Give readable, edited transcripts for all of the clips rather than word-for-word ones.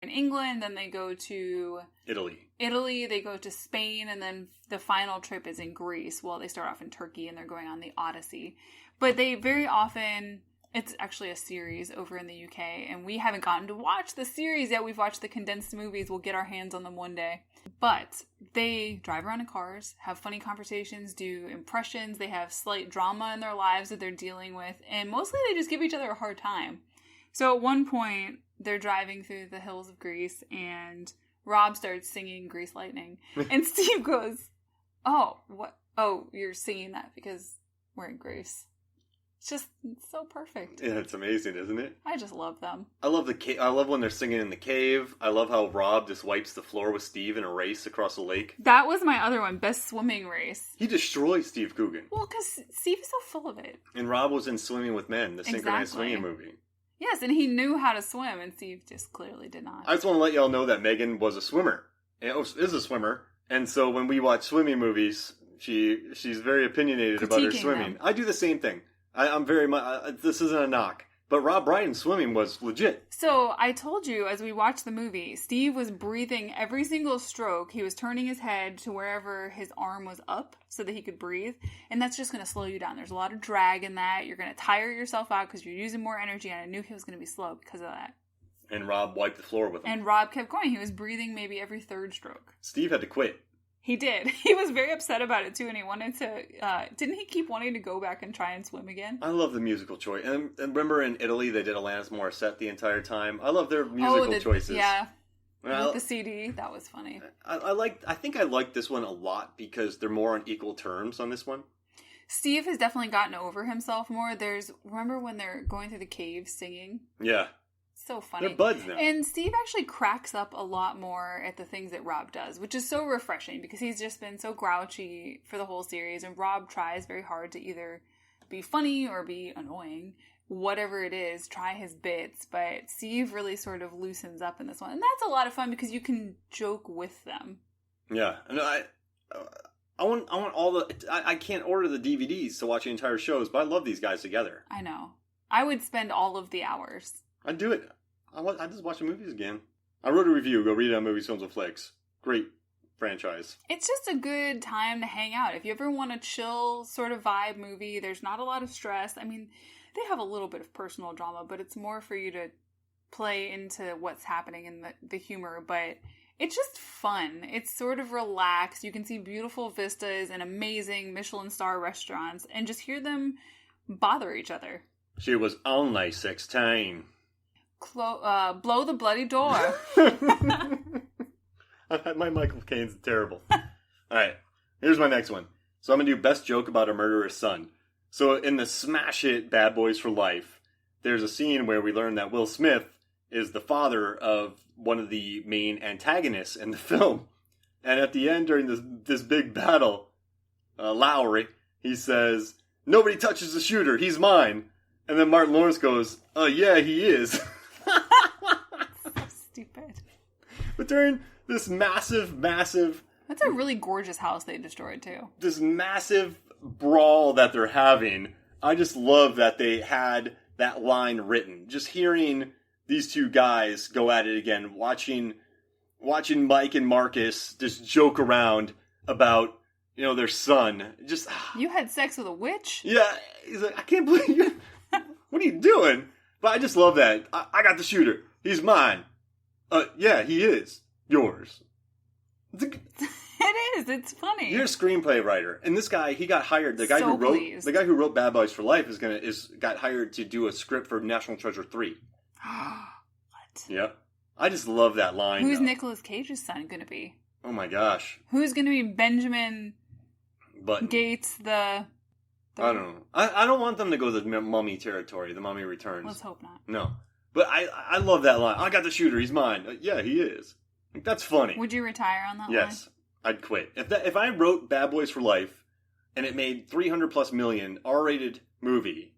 in England, then they go to Italy, they go to Spain, and then the final trip is in Greece. Well, they start off in Turkey, and they're going on the Odyssey. But they very often, it's actually a series over in the UK, and we haven't gotten to watch the series yet. We've watched the condensed movies. We'll get our hands on them one day. But they drive around in cars, have funny conversations, do impressions. They have slight drama in their lives that they're dealing with, and mostly they just give each other a hard time. So at one point, they're driving through the hills of Greece, and Rob starts singing Grease Lightning. And Steve goes, oh, what? Oh, you're singing that because we're in Greece. It's so perfect. Yeah, it's amazing, isn't it? I just love them. I love I love when they're singing in the cave. I love how Rob just wipes the floor with Steve in a race across the lake. That was my other one, best swimming race. He destroys Steve Coogan. Well, because Steve is so full of it. And Rob was in Swimming with Men, the synchronized swinging movie. Yes, and he knew how to swim, and Steve just clearly did not. I just want to let y'all know that Megan was a swimmer. Is a swimmer. And so when we watch swimming movies, she's very opinionated about her swimming. I do the same thing. I'm very much... this isn't a knock. But Rob Brydon's swimming was legit. So I told you, as we watched the movie, Steve was breathing every single stroke. He was turning his head to wherever his arm was up so that he could breathe. And that's just going to slow you down. There's a lot of drag in that. You're going to tire yourself out because you're using more energy. And I knew he was going to be slow because of that. And Rob wiped the floor with him. And Rob kept going. He was breathing maybe every third stroke. Steve had to quit. He did. He was very upset about it, too, and he wanted to... didn't he keep wanting to go back and try and swim again? I love the musical choice. And remember in Italy, they did Alanis Morissette the entire time? I love their musical choices. Yeah. With the CD. That was funny. I think I like this one a lot because they're more on equal terms on this one. Steve has definitely gotten over himself more. Remember when they're going through the cave singing? Yeah. So funny. They're buds now. And Steve actually cracks up a lot more at the things that Rob does, which is so refreshing because he's just been so grouchy for the whole series, and Rob tries very hard to either be funny or be annoying. Whatever it is, try his bits, but Steve really sort of loosens up in this one. And that's a lot of fun because you can joke with them. Yeah. And I want all the... I can't order the DVDs to watch the entire shows, but I love these guys together. I know. I would spend all of the hours. I'd do it. I just watch the movies again. I wrote a review. Go read it on Movies, Films, and Flicks. Great franchise. It's just a good time to hang out. If you ever want a chill sort of vibe movie, there's not a lot of stress. I mean, they have a little bit of personal drama, but it's more for you to play into what's happening in the humor. But it's just fun. It's sort of relaxed. You can see beautiful vistas and amazing Michelin star restaurants and just hear them bother each other. She was only 16. Blow the bloody door. My Michael Caine's terrible. Alright, here's my next one. So I'm going to do best joke about a murderous son. So in the smash hit Bad Boys for Life, there's a scene where we learn that Will Smith is the father of one of the main antagonists in the film. And at the end, during this big battle, Lowry, he says, "Nobody touches the shooter, he's mine." And then Martin Lawrence goes, "Oh yeah, he is." So stupid. But during this massive... That's a really gorgeous house they destroyed, too. This massive brawl that they're having, I just love that they had that line written. Just hearing these two guys go at it again, watching Mike and Marcus just joke around about, their son. Just... You had sex with a witch? Yeah. He's like, I can't believe you... What are you doing? But I just love that. I got the shooter. He's mine. Yeah, he is. Yours. It is. It's funny. You're a screenplay writer, and this guy, he got hired. The guy who wrote Bad Boys for Life got hired to do a script for National Treasure 3. What? Yeah. I just love that line. Who's Nicolas Cage's son going to be? Oh my gosh. Who's going to be Benjamin Gates, I don't know. I don't want them to go to the Mummy territory, the Mummy Returns. Let's hope not. No. But I love that line. I got the shooter. He's mine. Yeah, he is. That's funny. Would you retire on that line? Yes. I'd quit. If I wrote Bad Boys for Life and it made 300+ million R-rated movie,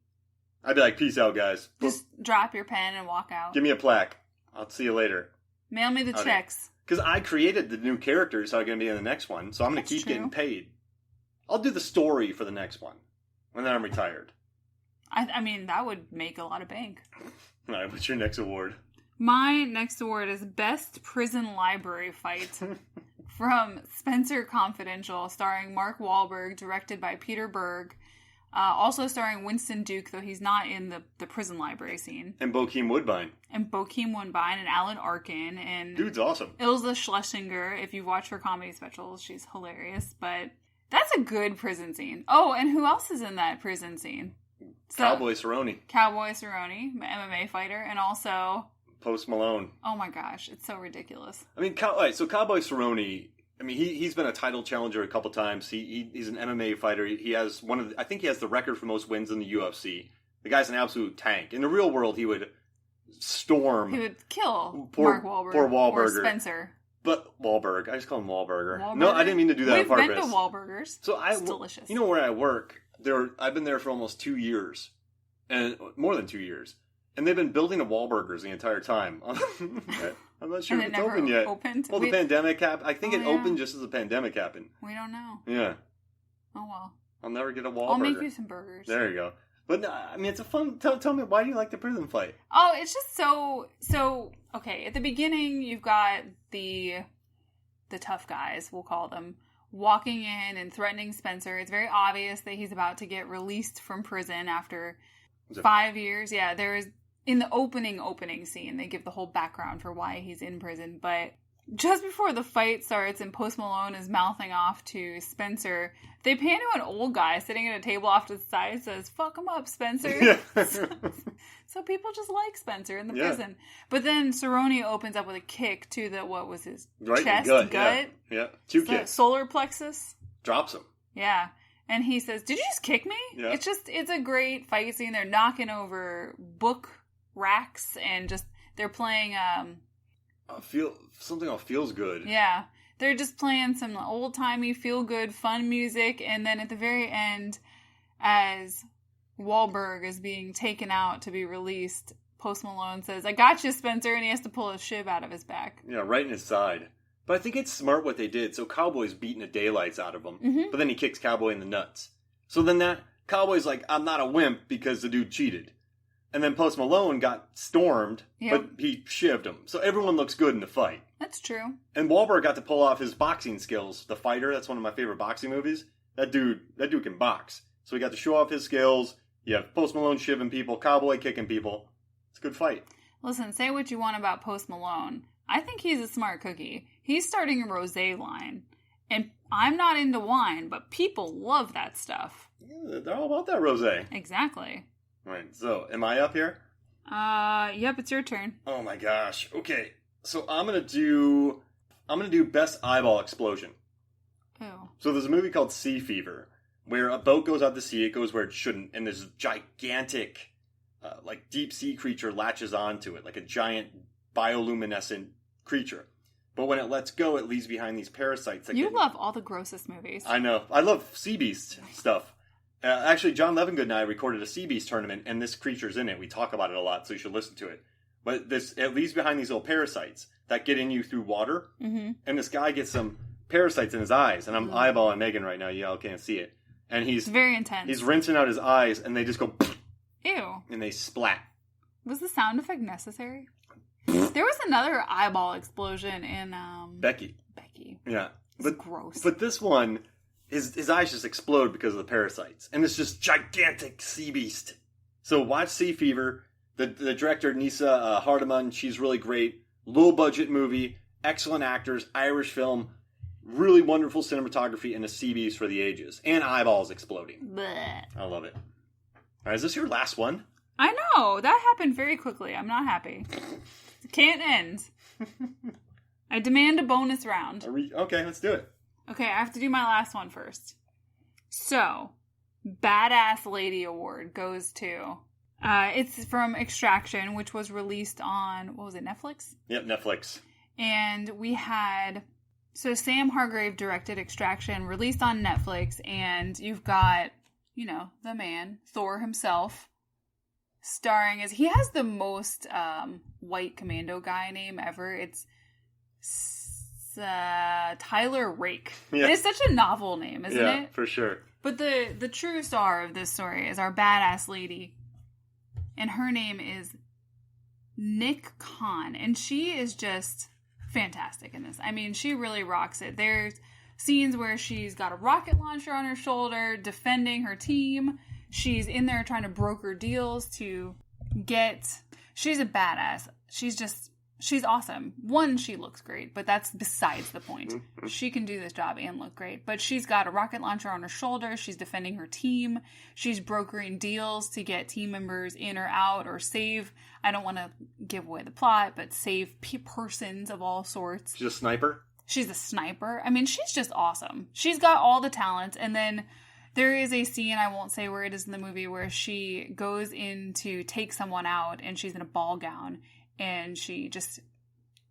I'd be like, peace out, guys. Just drop your pen and walk out. Give me a plaque. I'll see you later. Mail me the checks. Because I created the new characters that are going to be in the next one, so I'm going to keep getting paid. I'll do the story for the next one. When I'm retired. I mean, that would make a lot of bank. All right, what's your next award? My next award is Best Prison Library Fight from Spencer Confidential, starring Mark Wahlberg, directed by Peter Berg. Also starring Winston Duke, though he's not in the prison library scene. And Bokeem Woodbine. And Alan Arkin. And dude's awesome. Ilsa Schlesinger. If you watch her comedy specials, she's hilarious. But that's a good prison scene. Oh, and who else is in that prison scene? Cowboy Cerrone. MMA fighter. And also... Post Malone. Oh my gosh, it's so ridiculous. I mean, so Cowboy Cerrone... I mean, he's been a title challenger a couple times. He's an MMA fighter. He has I think he has the record for most wins in the UFC. The guy's an absolute tank. In the real world, he would storm. He would kill Mark Wahlberg. Poor Wahlberger. Or Spencer. But Wahlberg. I just call him Wahlberger. No, I didn't mean to do that on purpose. We've been to Wahlburgers. It's delicious. You know where I work? I've been there for almost 2 years. And more than 2 years. And they've been building a Wahlburgers the entire time. I'm not sure if it's open yet. Well, the pandemic happened. I think it opened just as the pandemic happened. We don't know. Yeah. Oh, well. I'll never get a Wahlburger. I'll make you some burgers. There you go. But, I mean, it's a fun... Tell me, why do you like the prison fight? Oh, it's just so... Okay, at the beginning, you've got the tough guys, we'll call them, walking in and threatening Spencer. It's very obvious that he's about to get released from prison after 5 years. Yeah, there is... In the opening scene, they give the whole background for why he's in prison. But just before the fight starts and Post Malone is mouthing off to Spencer, they pan to an old guy sitting at a table off to the side and says, "Fuck him up, Spencer." Yeah. So people just like Spencer in the prison. But then Cerrone opens up with a kick to what was his chest, gut? Yeah. 2 kicks. Solar plexus. Drops him. Yeah. And he says, "Did you just kick me?" Yeah. It's a great fight scene. They're knocking over book racks and they're playing something that feels good. Yeah, they're just playing some old timey feel good fun music, and then at the very end, as Wahlberg is being taken out to be released, Post Malone says, "I got you, Spencer," and he has to pull a shiv out of his back. Yeah, right in his side. But I think it's smart what they did. So Cowboy's beating the daylights out of him, but then he kicks Cowboy in the nuts. So then that Cowboy's like, "I'm not a wimp," because the dude cheated. And then Post Malone got stormed, but he shivved him. So everyone looks good in the fight. That's true. And Wahlberg got to pull off his boxing skills. The Fighter, that's one of my favorite boxing movies. That dude can box. So he got to show off his skills. You have Post Malone shivving people, Cowboy kicking people. It's a good fight. Listen, say what you want about Post Malone. I think he's a smart cookie. He's starting a rosé line. And I'm not into wine, but people love that stuff. Yeah, they're all about that rosé. Exactly. Right, so am I up here? Yep, it's your turn. Oh my gosh. Okay, so I'm gonna do Best Eyeball Explosion. Ew. So there's a movie called Sea Fever, where a boat goes out to sea, it goes where it shouldn't, and this gigantic, deep sea creature latches onto it, like a giant bioluminescent creature. But when it lets go, it leaves behind these parasites. You love all the grossest movies. I know. I love sea beast stuff. Actually, John Levengood and I recorded a Sea Beast tournament, and this creature's in it. We talk about it a lot, so you should listen to it. But it leaves behind these little parasites that get in you through water. Mm-hmm. And this guy gets some parasites in his eyes. And I'm eyeballing Megan right now. Y'all can't see it. And it's very intense. He's rinsing out his eyes, and they just go... Ew. And they splat. Was the sound effect necessary? There was another eyeball explosion in... Becky. Yeah. It's gross. But this one... His eyes just explode because of the parasites. And it's just gigantic sea beast. So watch Sea Fever. The director, Nisa Hardiman, she's really great. Low budget movie. Excellent actors. Irish film. Really wonderful cinematography and a sea beast for the ages. And eyeballs exploding. Blech. I love it. All right, is this your last one? I know. That happened very quickly. I'm not happy. It can't end. I demand a bonus round. Okay, let's do it. Okay, I have to do my last one first. So, Badass Lady Award goes to... it's from Extraction, which was released on... What was it, Netflix? Yep, Netflix. And we had... So, Sam Hargrave directed Extraction, released on Netflix, and you've got, the man, Thor himself, starring as... He has the most white commando guy name ever. It's... Tyler Rake. Yeah. It is such a novel name, isn't it? Yeah, for sure. But the true star of this story is our badass lady. And her name is Nick Khan, and she is just fantastic in this. I mean, she really rocks it. There's scenes where she's got a rocket launcher on her shoulder, defending her team. She's in there trying to broker deals to get... She's a badass. She's awesome. One, she looks great, but that's besides the point. She can do this job and look great. But she's got a rocket launcher on her shoulder. She's defending her team. She's brokering deals to get team members in or out or save. I don't want to give away the plot, but save persons of all sorts. She's a sniper? She's a sniper. I mean, she's just awesome. She's got all the talent. And then there is a scene, I won't say where it is in the movie, where she goes in to take someone out and she's in a ball gown. And she just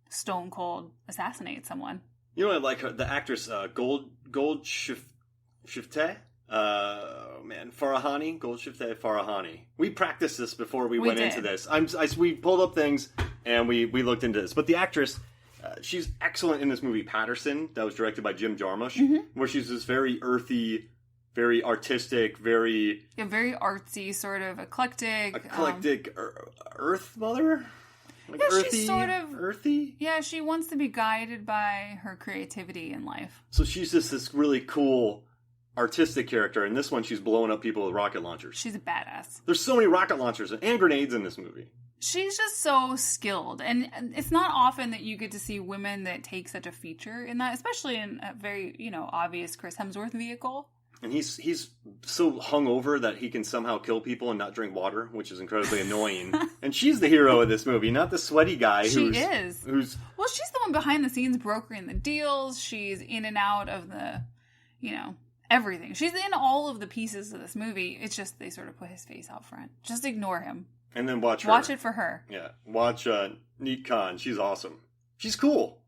stone cold assassinates someone. You know, I like her, the actress Gold Shifteh. Farahani, Gold Shifteh Farahani. We practiced this before we went into this. We pulled up things and we looked into this. But the actress, she's excellent in this movie Patterson, that was directed by Jim Jarmusch, where she's this very earthy, very artistic, very artsy, sort of eclectic. Earth mother. Like yeah, earthy, she's sort of earthy. Yeah, she wants to be guided by her creativity in life. So she's just this really cool artistic character. In this one, she's blowing up people with rocket launchers. She's a badass. There's so many rocket launchers and grenades in this movie. She's just so skilled, and it's not often that you get to see women that take such a feature in that, especially in a very obvious Chris Hemsworth vehicle. And he's so hungover that he can somehow kill people and not drink water, which is incredibly annoying. And she's the hero of this movie, not the sweaty guy. Well, she's the one behind the scenes brokering the deals. She's in and out of the, everything. She's in all of the pieces of this movie. It's just they sort of put his face out front. Just ignore him. And then watch her. Watch it for her. Yeah. Watch Neat Khan. She's awesome. She's cool.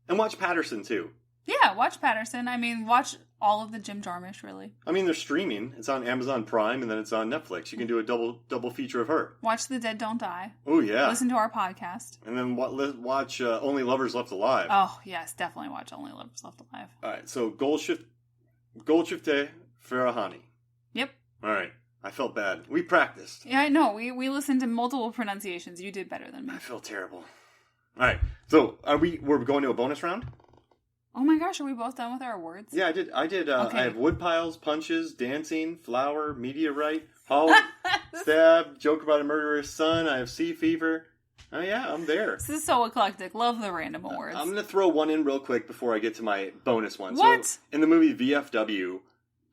And watch Patterson, too. Yeah, watch Patterson. I mean, watch all of the Jim Jarmusch, really. I mean, they're streaming. It's on Amazon Prime, and then it's on Netflix. You can do a double feature of her. Watch The Dead Don't Die. Oh, yeah. Listen to our podcast. And then watch Only Lovers Left Alive. Oh, yes, definitely watch Only Lovers Left Alive. All right, so Gold Shifteh Farahani. Yep. All right. I felt bad. We practiced. Yeah, I know. We listened to multiple pronunciations. You did better than me. I feel terrible. All right. So, we're going to a bonus round? Oh my gosh, are we both done with our awards? Yeah, I did. Okay. I have woodpiles, punches, dancing, flower, meteorite, halt, stab, joke about a murderous son. I have sea fever. Oh yeah, I'm there. This is so eclectic. Love the random awards. I'm going to throw one in real quick before I get to my bonus one. What? So, in the movie VFW,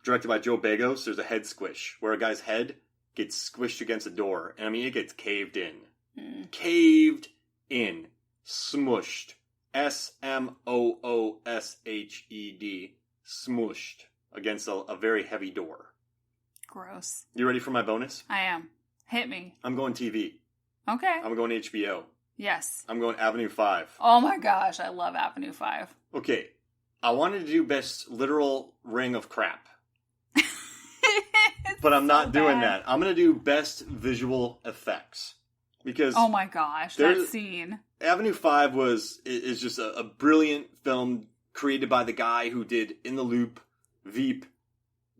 directed by Joe Begos, there's a head squish where a guy's head gets squished against a door. And I mean, it gets caved in. Caved in. Smushed. SMOOSHED. Smooshed against a very heavy door. Gross. You ready for my bonus? I am. Hit me. I'm going TV. Okay. I'm going HBO. Yes. I'm going Avenue 5. Oh my gosh, I love Avenue 5. Okay. I wanted to do best literal ring of crap. But I'm not doing that. I'm going to do best visual effects. Because oh my gosh, that scene. Avenue 5 is just a brilliant film created by the guy who did In the Loop, Veep,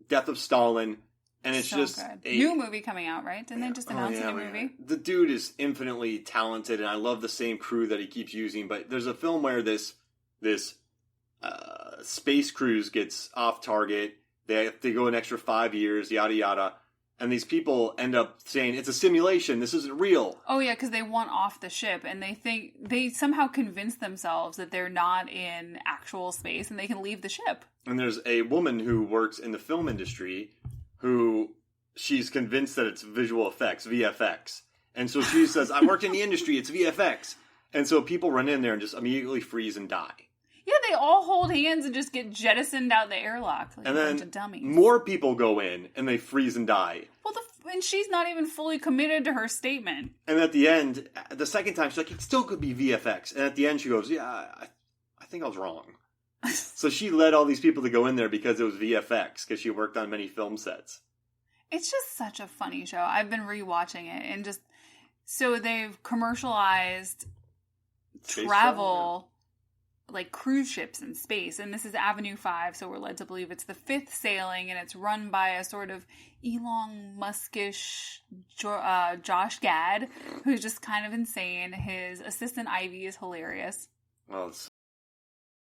Death of Stalin, and it's so just good. New movie coming out, right? Didn't they just announce a new movie? The dude is infinitely talented, and I love the same crew that he keeps using. But there's a film where this space cruise gets off target. They have to go an extra 5 years, yada yada. And these people end up saying, it's a simulation, this isn't real. Oh yeah, because they want off the ship, and they somehow convince themselves that they're not in actual space, and they can leave the ship. And there's a woman who works in the film industry who she's convinced that it's visual effects, VFX. And so she says, I worked in the industry, it's VFX. And so people run in there and just immediately freeze and die. Yeah, they all hold hands and just get jettisoned out the airlock. Like and a then bunch of dummies. More people go in and they freeze and die. Well, and she's not even fully committed to her statement. And at the end, the second time, she's like, it still could be VFX. And at the end, she goes, yeah, I think I was wrong. So she led all these people to go in there because it was VFX, because she worked on many film sets. It's just such a funny show. I've been rewatching it, and just so they've commercialized travel like cruise ships in space, and this is Avenue 5, so we're led to believe it's the 5th sailing, and it's run by a sort of Elon Muskish Josh Gad, who's just kind of insane. His assistant Ivy is hilarious. Well,